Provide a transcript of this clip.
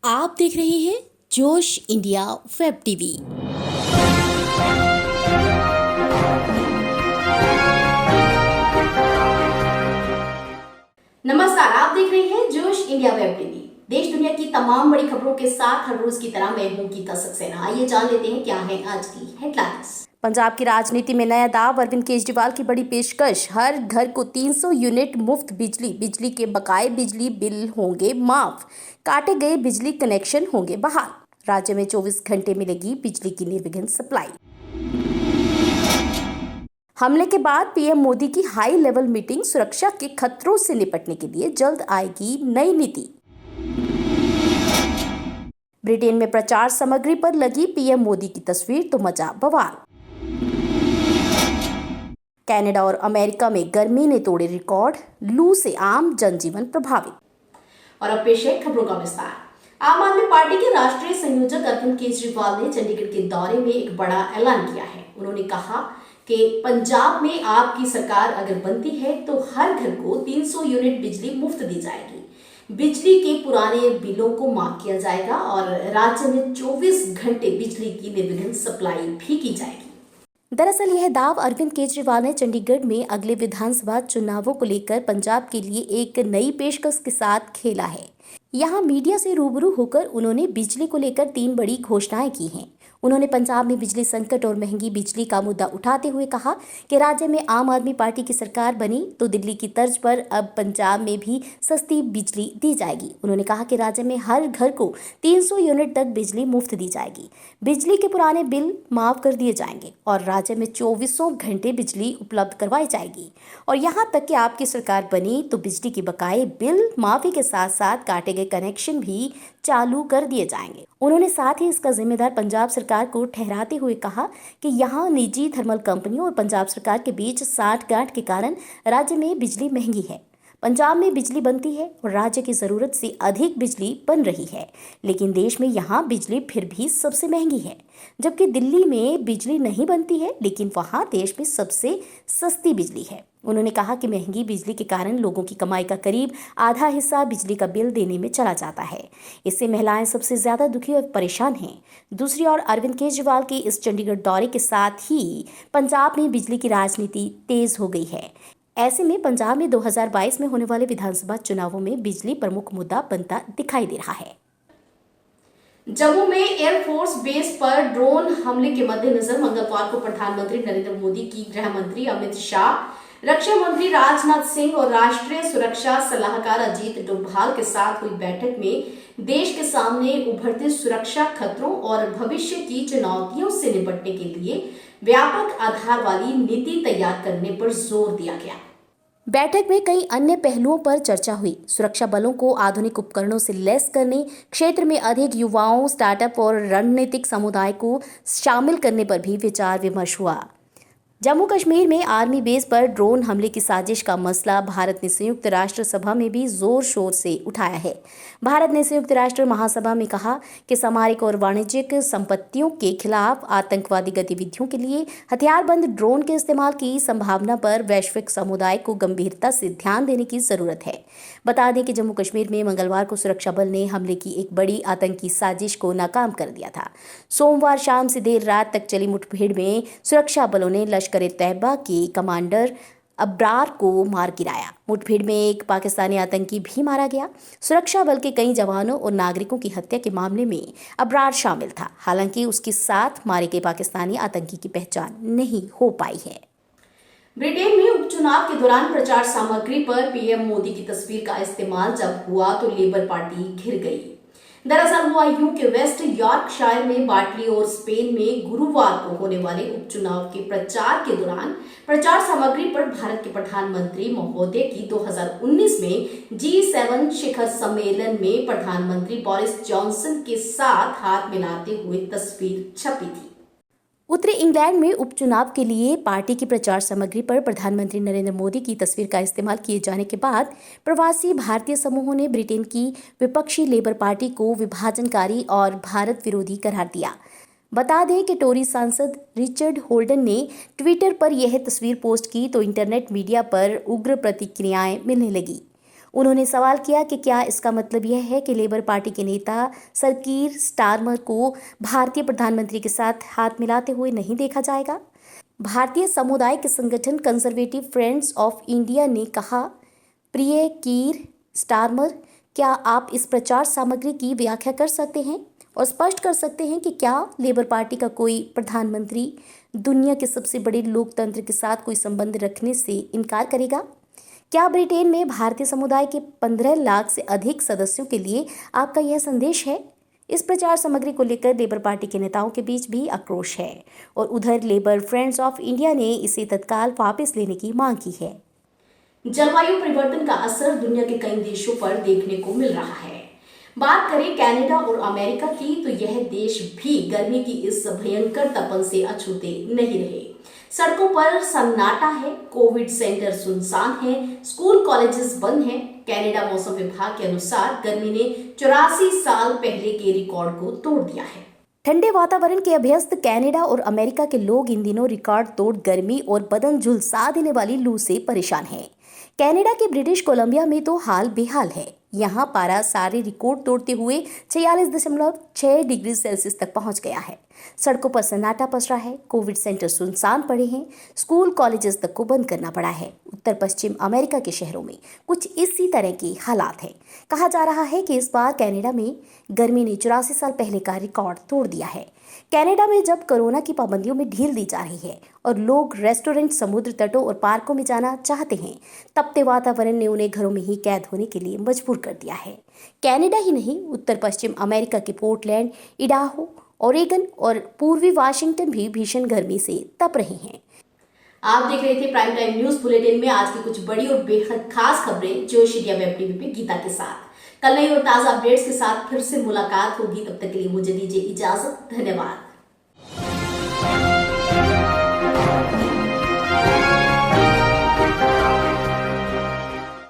आप देख रहे हैं जोश इंडिया वेब टीवी। नमस्कार, आप देख रहे हैं जोश इंडिया वेब टीवी। देश दुनिया की तमाम बड़ी खबरों के साथ हर रोज की तरह मैं हूं गीता सक्सेना। आइए जान लेते हैं क्या है आज की हेडलाइंस। पंजाब की राजनीति में नया दाव, अरविंद केजरीवाल की बड़ी पेशकश। हर घर को 300 यूनिट मुफ्त बिजली, बिजली के बकाये बिजली बिल होंगे माफ, काटे गए बिजली कनेक्शन होंगे बहाल। राज्य में 24 घंटे मिलेगी बिजली की निर्विघ्न सप्लाई। हमले के बाद पीएम मोदी की हाई लेवल मीटिंग, सुरक्षा के खतरों से निपटने के लिए जल्द आएगी नई नीति। ब्रिटेन में प्रचार सामग्री पर लगी पीएम मोदी की तस्वीर तो मचा बवाल। कनाडा और अमेरिका में गर्मी ने तोड़े रिकॉर्ड, लू से आम जनजीवन प्रभावित। और अब पेश है खबरों का विस्तार। आम आदमी पार्टी के राष्ट्रीय संयोजक अरविंद केजरीवाल ने चंडीगढ़ के दौरे में एक बड़ा ऐलान किया है। उन्होंने कहा कि पंजाब में आपकी सरकार अगर बनती है तो हर घर को 300 यूनिट बिजली मुफ्त दी जाएगी, बिजली के पुराने बिलों को माफ किया जाएगा और राज्य में 24 घंटे बिजली की निर्विघ्न सप्लाई भी की जाएगी। दरअसल यह दाव अरविंद केजरीवाल ने चंडीगढ़ में अगले विधानसभा चुनावों को लेकर पंजाब के लिए एक नई पेशकश के साथ खेला है। यहाँ मीडिया से रूबरू होकर उन्होंने बिजली को लेकर 3 बड़ी घोषणाएं की हैं। उन्होंने पंजाब में बिजली संकट और महंगी बिजली का मुद्दा उठाते हुए कहा कि राज्य में आम आदमी पार्टी की सरकार बनी तो दिल्ली की तर्ज पर अब पंजाब में भी सस्ती बिजली दी जाएगी। उन्होंने कहा कि राज्य में हर घर को 300 यूनिट तक बिजली मुफ्त दी जाएगी, बिजली के पुराने बिल माफ कर दिए जाएंगे और राज्य में 24 घंटे बिजली उपलब्ध करवाई जाएगी। और यहाँ तक कि आपकी सरकार बनी तो बिजली के बकाये बिल माफी के साथ साथ काटे गए कनेक्शन भी चालू कर दिए जाएंगे। उन्होंने साथ ही इसका जिम्मेदार पंजाब सरकार को ठहराते हुए कहा कि यहाँ निजी थर्मल कंपनियों और पंजाब सरकार के बीच साठगांठ के कारण राज्य में बिजली महंगी है। पंजाब में बिजली बनती है और राज्य की ज़रूरत से अधिक बिजली बन रही है, लेकिन देश में यहाँ बिजली फिर भी सबसे महंगी है। जबकि दिल्ली में बिजली नहीं बनती है लेकिन वहाँ देश में सबसे सस्ती बिजली है। उन्होंने कहा कि महंगी बिजली के कारण लोगों की कमाई का करीब आधा हिस्सा बिजली का बिल देने में चला जाता है। इससे महिलाएं सबसे ज्यादा दुखी और परेशान हैं। दूसरी ओर अरविंद केजरीवाल के इस चंडीगढ़ दौरे के साथ ही पंजाब में बिजली की राजनीति तेज हो गई है। ऐसे में पंजाब में 2022 में होने वाले विधानसभा चुनावों में बिजली प्रमुख मुद्दा बनता दिखाई दे रहा है। जम्मू में एयरफोर्स बेस पर ड्रोन हमले के मद्देनजर मंगलवार को प्रधानमंत्री नरेंद्र मोदी की गृह मंत्री अमित शाह, रक्षा मंत्री राजनाथ सिंह और राष्ट्रीय सुरक्षा सलाहकार अजीत डोभाल के साथ हुई बैठक में देश के सामने उभरते सुरक्षा खतरों और भविष्य की चुनौतियों से निपटने के लिए व्यापक आधार वाली नीति तैयार करने पर जोर दिया गया। बैठक में कई अन्य पहलुओं पर चर्चा हुई। सुरक्षा बलों को आधुनिक उपकरणों से लैस करने, क्षेत्र में अधिक युवाओं, स्टार्टअप और रणनीतिक समुदाय को शामिल करने पर भी विचार विमर्श हुआ। जम्मू कश्मीर में आर्मी बेस पर ड्रोन हमले की साजिश का मसला भारत ने संयुक्त राष्ट्र सभा में भी जोर शोर से उठाया है। भारत ने संयुक्त राष्ट्र महासभा में कहा कि सामरिक और वाणिज्यिक संपत्तियों के खिलाफ आतंकवादी गतिविधियों के लिए हथियारबंद ड्रोन के इस्तेमाल की संभावना पर वैश्विक समुदाय को गंभीरता से ध्यान देने की जरूरत है। बता दें कि जम्मू कश्मीर में मंगलवार को सुरक्षा बल ने हमले की एक बड़ी आतंकी साजिश को नाकाम कर दिया था। सोमवार शाम से देर रात तक चली मुठभेड़ में सुरक्षा बलों ने लश्कर-ए-तैयबा के कमांडर अब्रार को मार गिराया। मुठभेड़ में एक पाकिस्तानी आतंकी भी मारा गया। सुरक्षा बल के कई जवानों और नागरिकों की हत्या के मामले में अब्रार शामिल था। हालांकि उसके साथ मारे गए पाकिस्तानी आतंकी की पहचान नहीं हो पाई है। ब्रिटेन में उपचुनाव के दौरान प्रचार सामग्री पर पीएम मोदी की तस्वीर का इस्तेमाल जब हुआ तो लेबर पार्टी घिर गई। दरअसल हुआ यूं कि वेस्ट यॉर्कशायर में बाटली और स्पेन में गुरुवार को होने वाले उपचुनाव के प्रचार के दौरान प्रचार सामग्री पर भारत के प्रधानमंत्री महोदय की 2019 में G7 शिखर सम्मेलन में प्रधानमंत्री बोरिस जॉनसन के साथ हाथ मिलाते हुए तस्वीर छपी थी। उत्तरी इंग्लैंड में उपचुनाव के लिए पार्टी की प्रचार सामग्री पर प्रधानमंत्री नरेंद्र मोदी की तस्वीर का इस्तेमाल किए जाने के बाद प्रवासी भारतीय समूहों ने ब्रिटेन की विपक्षी लेबर पार्टी को विभाजनकारी और भारत विरोधी करार दिया। बता दें कि टोरी सांसद रिचर्ड होल्डन ने ट्विटर पर यह तस्वीर पोस्ट की तो इंटरनेट मीडिया पर उग्र प्रतिक्रियाएं मिलने लगी। उन्होंने सवाल किया कि क्या इसका मतलब यह है कि लेबर पार्टी के नेता सर कीर स्टारमर को भारतीय प्रधानमंत्री के साथ हाथ मिलाते हुए नहीं देखा जाएगा। भारतीय समुदाय के संगठन कंजर्वेटिव फ्रेंड्स ऑफ इंडिया ने कहा, प्रिय कीर स्टारमर, क्या आप इस प्रचार सामग्री की व्याख्या कर सकते हैं और स्पष्ट कर सकते हैं कि क्या लेबर पार्टी का कोई प्रधानमंत्री दुनिया के सबसे बड़े लोकतंत्र के साथ कोई संबंध रखने से इनकार करेगा? क्या ब्रिटेन में भारतीय समुदाय के 15 लाख से अधिक सदस्यों के लिए आपका यह संदेश है? इस प्रचार सामग्री को लेकर लेबर पार्टी के नेताओं के बीच भी आक्रोश है और उधर लेबर फ्रेंड्स ऑफ इंडिया ने इसे तत्काल वापस लेने की मांग की है। जलवायु परिवर्तन का असर दुनिया के कई देशों पर देखने को मिल रहा है। बात करें कनाडा और अमेरिका की, तो यह देश भी गर्मी की इस भयंकर तपन से अछूते नहीं रहे। सड़कों पर सन्नाटा है, कोविड सेंटर सुनसान है, स्कूल कॉलेजेस बंद हैं। कनाडा मौसम विभाग के अनुसार गर्मी ने 84 साल पहले के रिकॉर्ड को तोड़ दिया है। ठंडे वातावरण के अभ्यस्त कनाडा और अमेरिका के लोग इन दिनों रिकॉर्ड तोड़ गर्मी और बदन झुलसा देने वाली लू से परेशान हैं। कनाडा के ब्रिटिश कोलंबिया में तो हाल बेहाल है। यहाँ पारा सारे रिकॉर्ड तोड़ते हुए 46.6 डिग्री सेल्सियस तक पहुँच गया है। सड़कों पर सन्नाटा पसरा है, कोविड सेंटर सुनसान पड़े हैं, स्कूल कॉलेजेस तक को बंद करना पड़ा है। उत्तर पश्चिम अमेरिका के शहरों में कुछ इसी तरह के हालात हैं। कहा जा रहा है कि इस बार कनाडा में गर्मी ने 84 साल पहले का रिकॉर्ड तोड़ दिया है। कनाडा में जब कोरोना की पाबंदियों में ढील दी जा रही है और लोग रेस्टोरेंट, समुद्र तटों और पार्कों में जाना चाहते हैं, तपते वातावरण ने उन्हें घरों में ही कैद होने के लिए मजबूर कर दिया है। कनाडा ही नहीं, उत्तर पश्चिम अमेरिका के पोर्टलैंड, इडाहो, ओरेगन और पूर्वी वाशिंगटन भी भीषण गर्मी से तप रहे हैं। आप देख रहे थे प्राइम टाइम न्यूज बुलेटिन में आज की कुछ बड़ी और बेहद खास खबरें जोश इंडिया वेब टीवी पे गीता के साथ। कल नई और ताजा अपडेट्स के साथ फिर से मुलाकात होगी। तब तक के लिए मुझे दीजिए इजाजत। धन्यवाद।